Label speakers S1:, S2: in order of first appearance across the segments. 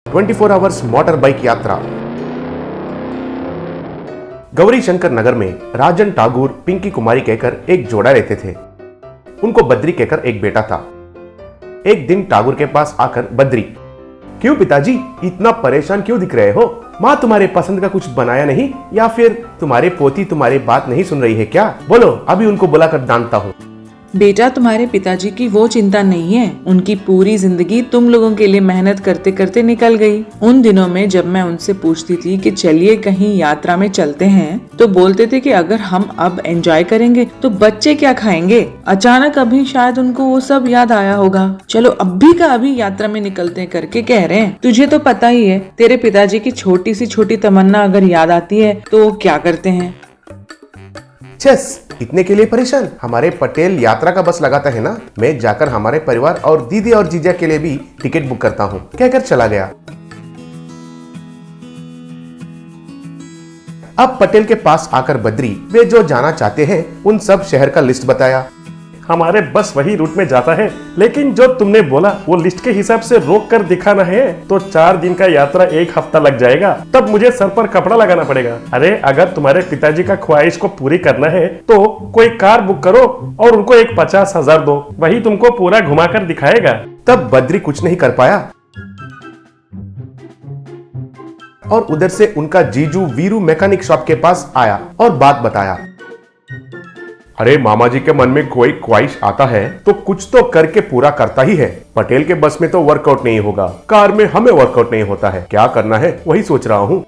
S1: 24 hours motor bike यात्रा। गौरी शंकर नगर में राजन ठाकुर पिंकी कुमारी कहकर एक जोड़ा रहते थे। उनको बद्री कहकर एक बेटा था। एक दिन ठाकुर के पास आकर बद्री, क्यों पिताजी इतना परेशान क्यों दिख रहे हो? माँ तुम्हारे पसंद का कुछ बनाया नहीं, या फिर तुम्हारे पोती तुम्हारी बात नहीं सुन रही है क्या? बोलो, अभी उनको बुलाकर डांटता हूँ।
S2: बेटा, तुम्हारे पिताजी की वो चिंता नहीं है। उनकी पूरी जिंदगी तुम लोगों के लिए मेहनत करते करते निकल गई। उन दिनों में जब मैं उनसे पूछती थी कि चलिए कहीं यात्रा में चलते हैं, तो बोलते थे कि अगर हम अब एंजॉय करेंगे तो बच्चे क्या खाएंगे। अचानक अभी शायद उनको वो सब याद आया होगा। चलो अभी का अभी यात्रा में निकलते हैं करके कह रहे हैं। तुझे तो पता ही है, तेरे पिताजी की छोटी सी छोटी तमन्ना अगर याद आती है तो क्या करते हैं।
S1: चस, इतने के लिए परेशान? हमारे पटेल यात्रा का बस लगाता है ना, मैं जाकर हमारे परिवार और दीदी और जीजा के लिए भी टिकट बुक करता हूँ, कहकर चला गया। अब पटेल के पास आकर बद्री वे जो जाना चाहते हैं उन सब शहर का लिस्ट बताया।
S3: हमारे बस वही रूट में जाता है, लेकिन जो तुमने बोला वो लिस्ट के हिसाब से रोक कर दिखाना है तो 4 दिन का यात्रा 1 हफ्ता लग जाएगा। तब मुझे सर पर कपड़ा लगाना पड़ेगा। अरे अगर तुम्हारे पिताजी का ख्वाहिश को पूरी करना है तो कोई कार बुक करो और उनको एक 50,000 दो, वही तुमको पूरा घुमा कर दिखाएगा।
S1: तब बद्री कुछ नहीं कर पाया और उधर से उनका जीजू वीरू मैकेनिक शॉप के पास आया और बात बताया। अरे मामा जी के मन में कोई ख्वाहिश आता है तो कुछ तो करके पूरा करता ही है। पटेल के बस में तो वर्कआउट नहीं होगा, कार में हमें वर्कआउट नहीं होता है, क्या करना है वही सोच रहा हूँ।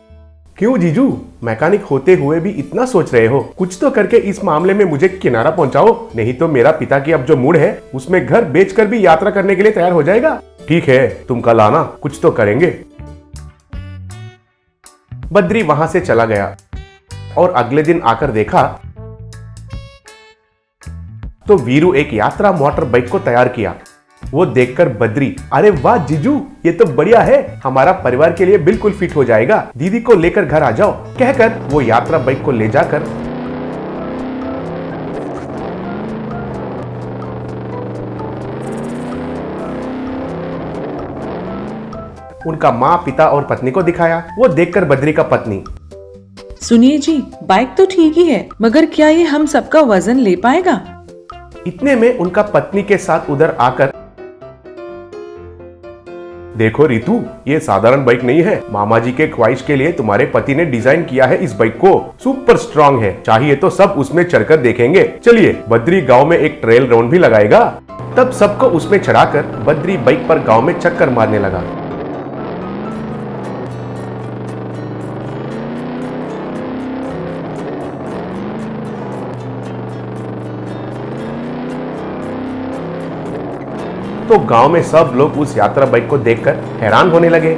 S1: क्यों जीजू, मैकेनिक होते हुए भी इतना सोच रहे हो? कुछ तो करके इस मामले में मुझे किनारा पहुंचाओ, नहीं तो मेरा पिता की अब जो मूड है उसमें घर बेचकर भी यात्रा करने के लिए तैयार हो जाएगा। ठीक है, तुम कल आना, कुछ तो करेंगे। बद्री वहां से चला गया और अगले दिन आकर देखा तो वीरू एक यात्रा मोटर बाइक को तैयार किया। वो देखकर बद्री, अरे वाह जीजू, ये तो बढ़िया है, हमारा परिवार के लिए बिल्कुल फिट हो जाएगा, दीदी को लेकर घर आ जाओ, कहकर वो यात्रा बाइक को ले जाकर उनका माँ, पिता और पत्नी को दिखाया। वो देखकर बद्री का पत्नी,
S2: सुनिए जी, बाइक तो ठीक ही है, मगर क्या ये हम सबका वजन ले पाएगा?
S1: इतने में उनका पत्नी के साथ उधर आकर, देखो रितु, ये साधारण बाइक नहीं है, मामा जी के ख्वाहिश के लिए तुम्हारे पति ने डिजाइन किया है इस बाइक को, सुपर स्ट्रॉन्ग है, चाहिए तो सब उसमें चढ़कर देखेंगे। चलिए। बद्री गांव में एक ट्रेल राउंड भी लगाएगा। तब सबको उसमें चढ़ाकर बद्री बाइक पर गांव में चक्कर मारने लगा। तो गांव में सब लोग उस यात्रा बाइक को देखकर हैरान होने लगे।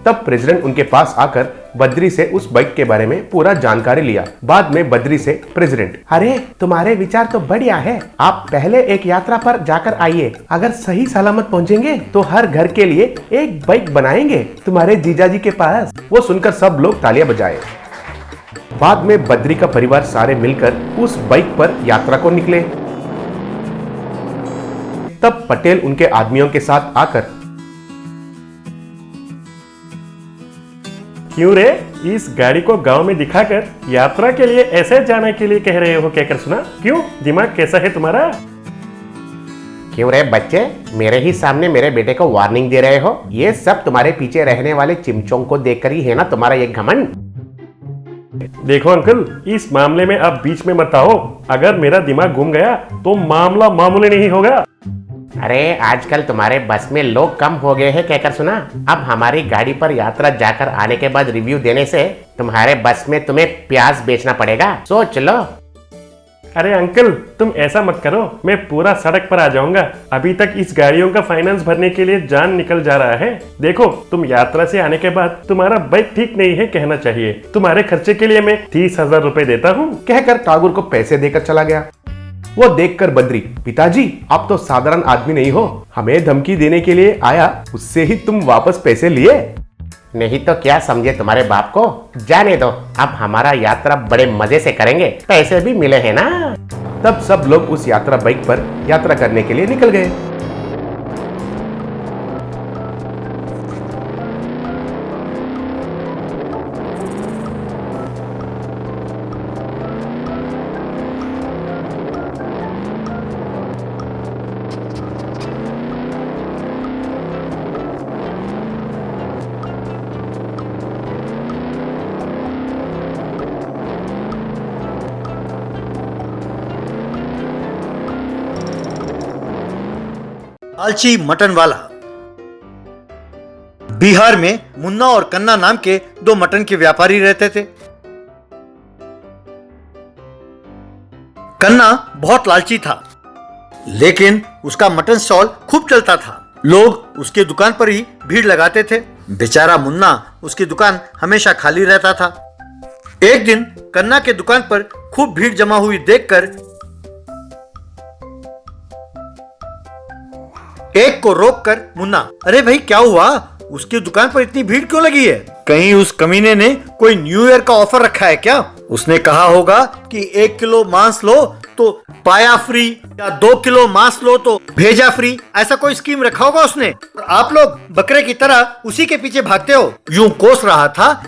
S1: तब प्रेसिडेंट उनके पास आकर बद्री से उस बाइक के बारे में पूरा जानकारी लिया। बाद में बद्री से प्रेसिडेंट, अरे तुम्हारे विचार तो बढ़िया है, आप पहले एक यात्रा पर जाकर आइए, अगर सही सलामत पहुंचेंगे तो हर घर के लिए एक बाइक बनाएंगे तुम्हारे जीजाजी के पास। वो सुनकर सब लोग तालियां बजाए। बाद में बद्री का परिवार सारे मिलकर उस बाइक पर यात्रा को निकले। तब पटेल उनके आदमियों के साथ आकर,
S3: क्यों रे, इस गाड़ी को गांव में दिखाकर यात्रा के लिए ऐसे जाने के लिए कह रहे हो, कहकर सुना? क्यों, दिमाग कैसा है तुम्हारा?
S4: क्यों रे बच्चे, मेरे ही सामने मेरे बेटे को वार्निंग दे रहे हो? ये सब तुम्हारे पीछे रहने वाले चिमचों को देखकर ही है ना तुम्हारा ये घमंड?
S3: देखो अंकल, इस मामले में आप बीच में मत आओ, अगर मेरा दिमाग घूम गया तो मामला मामूली नहीं होगा।
S4: अरे आजकल तुम्हारे बस में लोग कम हो गए हैं, कहकर सुना? अब हमारी गाड़ी पर यात्रा जाकर आने के बाद रिव्यू देने से तुम्हारे बस में तुम्हें प्याज बेचना पड़ेगा, सोच लो।
S3: अरे अंकल, तुम ऐसा मत करो, मैं पूरा सड़क पर आ जाऊंगा। अभी तक इस गाड़ियों का फाइनेंस भरने के लिए जान निकल जा रहा है। देखो, तुम यात्रा से आने के बाद तुम्हारा बाइक ठीक नहीं है कहना चाहिए, तुम्हारे खर्चे के लिए मैं 30,000 रुपए देता हूँ,
S1: कहकर ठाकुर को पैसे देकर चला गया। वो देखकर बद्री, पिताजी आप तो साधारण आदमी नहीं हो, हमें धमकी देने के लिए आया, उससे ही तुम वापस पैसे लिए?
S4: नहीं तो क्या समझे तुम्हारे बाप को? जाने दो, अब हमारा यात्रा बड़े मजे से करेंगे, पैसे भी मिले हैं ना।
S1: तब सब लोग उस यात्रा बाइक पर यात्रा करने के लिए निकल गए।
S5: लालची मटन वाला। बिहार में मुन्ना और कन्ना नाम के दो मटन के व्यापारी रहते थे। कन्ना बहुत लालची था, लेकिन उसका मटन स्टॉल खूब चलता था। लोग उसके दुकान पर ही भीड़ लगाते थे। बेचारा मुन्ना उसकी दुकान हमेशा खाली रहता था। एक दिन कन्ना के दुकान पर खूब भीड़ जमा हुई देखकर एक को रोककर मुन्ना, अरे भाई क्या हुआ, उसकी दुकान पर इतनी भीड़ क्यों लगी है? कहीं उस कमीने ने कोई न्यू ईयर का ऑफर रखा है क्या? उसने कहा होगा कि 1 किलो मांस लो तो पाया फ्री, या 2 किलो मांस लो तो भेजा फ्री, ऐसा कोई स्कीम रखा होगा उसने। और आप लोग बकरे की तरह उसी के पीछे भागते हो। यूं कोस रहा था।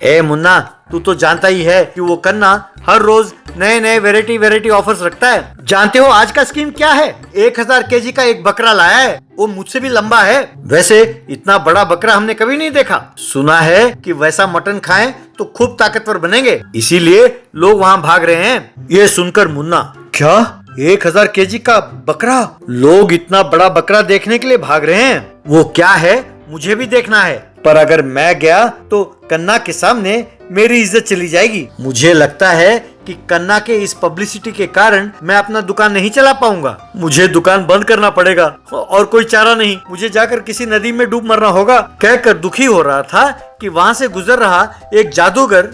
S5: ए मुन्ना, तू तो जानता ही है कि वो कन्ना हर रोज नए नए वेराइटी ऑफर्स रखता है। जानते हो आज का स्कीम क्या है? 1000 केजी का एक बकरा लाया है, वो मुझसे भी लंबा है। वैसे इतना बड़ा बकरा हमने कभी नहीं देखा। सुना है कि वैसा मटन खाएं तो खूब ताकतवर बनेंगे, इसीलिए लोग वहाँ भाग रहे हैं। ये सुनकर मुन्ना, क्या 1000 केजी का बकरा? लोग इतना बड़ा बकरा देखने के लिए भाग रहे हैं? वो क्या है मुझे भी देखना है, पर अगर मैं गया तो कन्ना के सामने मेरी इज्जत चली जाएगी। मुझे लगता है कि कन्ना के इस पब्लिसिटी के कारण मैं अपना दुकान नहीं चला पाऊंगा। मुझे दुकान बंद करना पड़ेगा और कोई चारा नहीं, मुझे जाकर किसी नदी में डूब मरना होगा। कहकर दुखी हो रहा था कि वहाँ से गुजर रहा एक जादूगर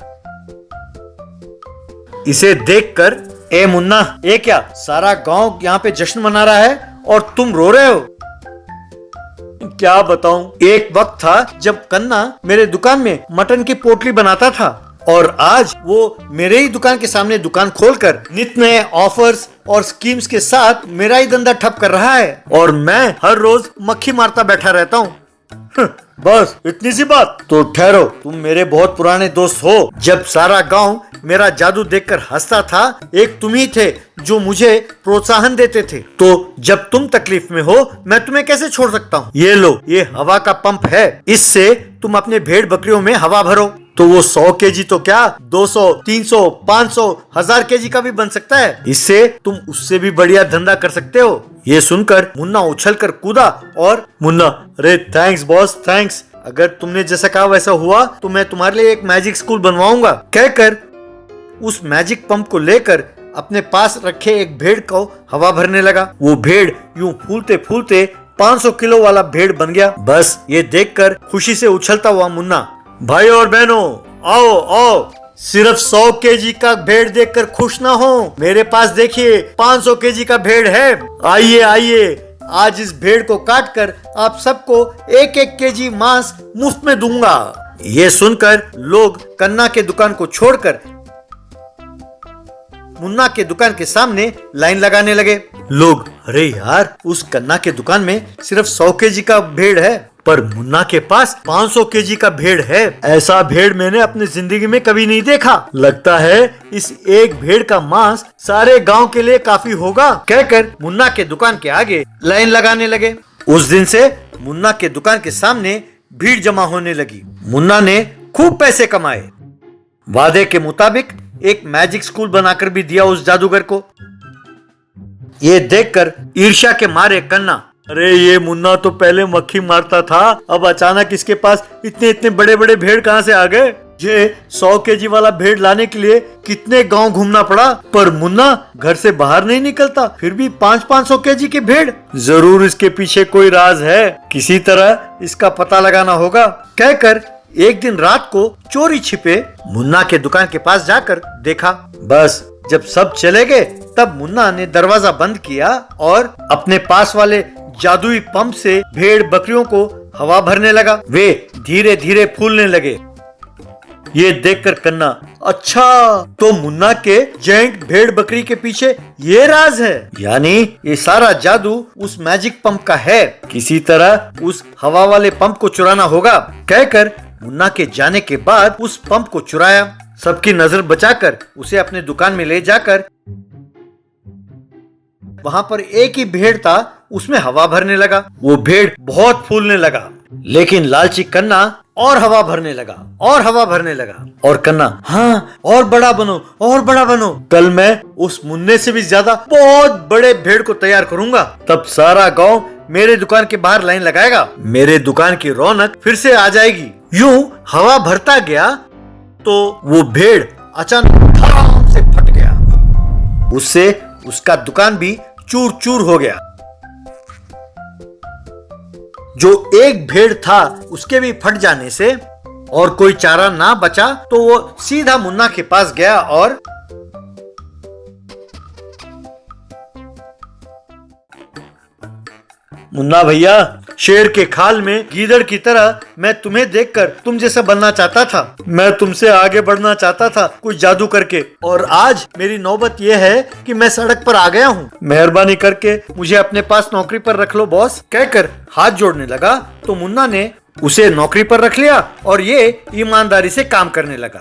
S5: इसे देखकर, ए मुन्ना, ये क्या, सारा गांव यहाँ पे जश्न मना रहा है और तुम रो रहे हो? क्या बताऊं, एक वक्त था जब कन्ना मेरे दुकान में मटन की पोटली बनाता था और आज वो मेरे ही दुकान के सामने दुकान खोलकर नित नए ऑफर्स और स्कीम्स के साथ मेरा ही धंधा ठप कर रहा है और मैं हर रोज मक्खी मारता बैठा रहता हूँ। बस इतनी सी बात? तो ठहरो, तुम मेरे बहुत पुराने दोस्त हो। जब सारा गांव मेरा जादू देखकर हंसता था, एक तुम ही थे जो मुझे प्रोत्साहन देते थे। तो जब तुम तकलीफ में हो, मैं तुम्हें कैसे छोड़ सकता हूँ? ये लो, ये हवा का पंप है, इससे तुम अपने भेड़ बकरियों में हवा भरो। तो वो 100 केजी तो क्या, 200, 300, 500, 1000 केजी का भी बन सकता है। इससे तुम उससे भी बढ़िया धंधा कर सकते हो। ये सुनकर मुन्ना उछलकर कूदा और, मुन्ना, अरे थैंक्स बॉस, थैंक्स। अगर तुमने जैसा कहा वैसा हुआ तो मैं तुम्हारे लिए एक मैजिक स्कूल बनवाऊंगा। कहकर उस मैजिक पंप को लेकर अपने पास रखे एक भेड़ को हवा भरने लगा। वो भेड़ यूं फूलते फूलते 500 किलो वाला भेड़ बन गया। बस ये देखकर खुशी से उछलता हुआ मुन्ना, भाई और बहनों, आओ आओ, सिर्फ 100 केजी का भेड़ देखकर खुश ना हो, मेरे पास देखिए 500 केजी का भेड़ है। आइए आइए, आज इस भेड़ को काटकर आप सबको 1-1 केजी मांस मुफ्त में दूंगा। ये सुनकर लोग कन्ना के दुकान को छोड़कर मुन्ना के दुकान के सामने लाइन लगाने लगे। लोग, अरे यार, उस कन्ना के दुकान में सिर्फ 100 केजी का भेड़ है, पर मुन्ना के पास 500 केजी का भेड़ है। ऐसा भेड़ मैंने अपनी जिंदगी में कभी नहीं देखा। लगता है इस एक भेड़ का मांस सारे गांव के लिए काफी होगा। कहकर मुन्ना के दुकान के आगे लाइन लगाने लगे। उस दिन से मुन्ना के दुकान के सामने भीड़ जमा होने लगी। मुन्ना ने खूब पैसे कमाए। वादे के मुताबिक एक मैजिक स्कूल बनाकर भी दिया उस जादूगर को। ये देखकर ईर्ष्या के मारे कन्ना, अरे ये मुन्ना तो पहले मक्खी मारता था, अब अचानक इसके पास इतने इतने बड़े बड़े भेड़ कहां से आ गए? ये 100 केजी वाला भेड़ लाने के लिए कितने गांव घूमना पड़ा, पर मुन्ना घर से बाहर नहीं निकलता, फिर भी 500-500 केजी के भेड़। जरूर इसके पीछे कोई राज है, किसी तरह इसका पता लगाना होगा। कहकर एक दिन रात को चोरी छिपे मुन्ना के दुकान के पास जाकर देखा। बस जब सब चले गए तब मुन्ना ने दरवाजा बंद किया और अपने पास वाले जादुई पंप से भेड़ बकरियों को हवा भरने लगा। वे धीरे धीरे फूलने लगे। ये देखकर कन्ना, अच्छा, तो मुन्ना के जैंट भेड़ बकरी के पीछे ये राज है, यानी ये सारा जादू उस मैजिक पंप का है। किसी तरह उस हवा वाले पंप को चुराना होगा। कहकर मुन्ना के जाने के बाद उस पंप को चुराया। सबकी नजर बचाकर उसे अपने दुकान में ले जाकर वहां पर एक ही भेड़ था, उसमें हवा भरने लगा। वो भेड़ बहुत फूलने लगा, लेकिन लालची कन्ना और हवा भरने लगा और हवा भरने लगा। और कन्ना, हाँ और बड़ा बनो और बड़ा बनो, कल मैं उस मुन्ने से भी ज्यादा बहुत बड़े भेड़ को तैयार करूंगा, तब सारा गांव मेरे दुकान के बाहर लाइन लगाएगा, मेरे दुकान की रौनक फिर से आ जाएगी। यूं हवा भरता गया तो वो भेड़ अचानक धड़ाम से फट गया। उससे उसका दुकान भी चूर चूर हो गया। जो एक भेड़ था उसके भी फट जाने से और कोई चारा ना बचा तो वो सीधा मुन्ना के पास गया और मुन्ना भैया, शेर के खाल में गीदड़ की तरह मैं तुम्हें देखकर तुम जैसा बनना चाहता था। मैं तुमसे आगे बढ़ना चाहता था कुछ जादू करके, और आज मेरी नौबत यह है कि मैं सड़क पर आ गया हूँ। मेहरबानी करके मुझे अपने पास नौकरी पर रख लो बॉस, कहकर हाथ जोड़ने लगा तो मुन्ना ने उसे नौकरी पर रख लिया और ये ईमानदारी से काम करने लगा।